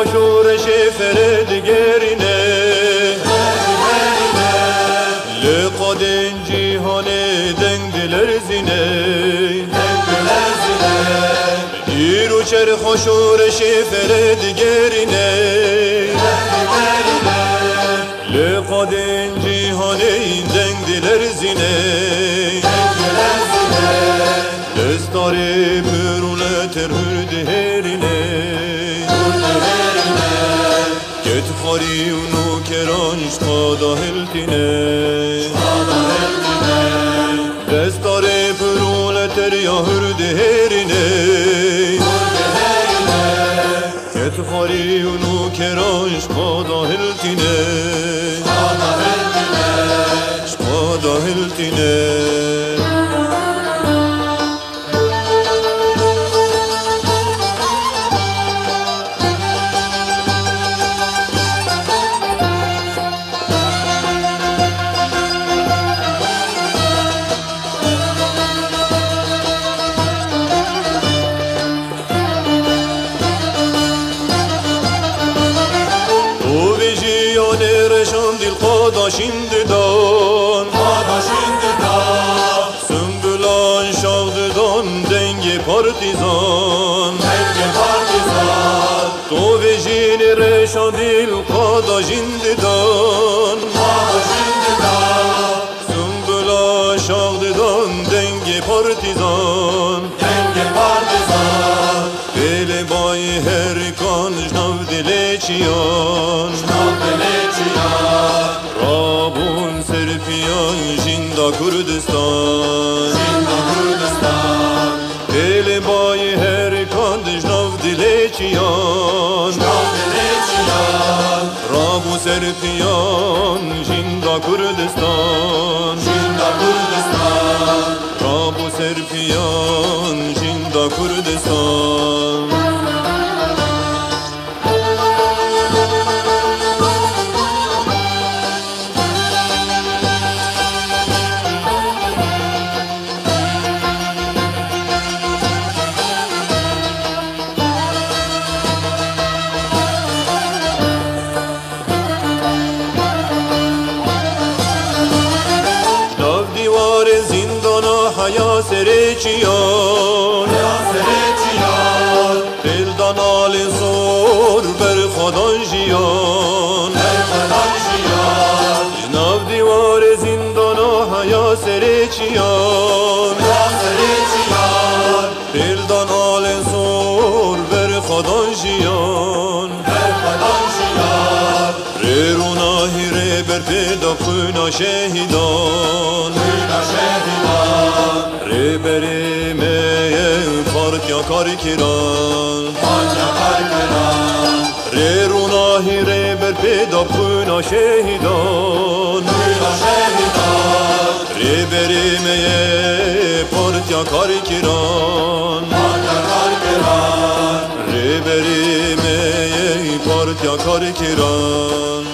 خوشور شفر دگرینه لقد جیهان دنگ دلر زینه دیرو چر خوشور شفر دگرینه لقد جیهان دنگ دلر زینه دستار پرونه ترهر دهرینه کت خاری اونو کرانش قادا هلتینه دستار پرونه تر یاهر دهرینه کت خاری اونو کرانش قادا هلتینه قادا هلتینه Şindidan Sümbülan şavdıdan denge partizan To vejini reşadil kada şindidan Sümbülan şavdıdan denge partizan Bele bayi her kan jnav dile çiyan Rabun serpiyan jinda Kurdistan Bele bayi her kan jnav dile çiyan Rabu serpiyan jinda Kurdistan Rabu serpiyan jinda Kurdistan Haya sereçiyan Dildan alin sor ber khadan jiyan Jnav divar zindana haya sereçiyan Dildan alin sor ber khadan jiyan Re runahi re ber peda khuna şehidan Reberime fark yakar kiran Re runahi reber peda khuna şehidan Reberime fark yakar kiran Reberime fark yakar kiran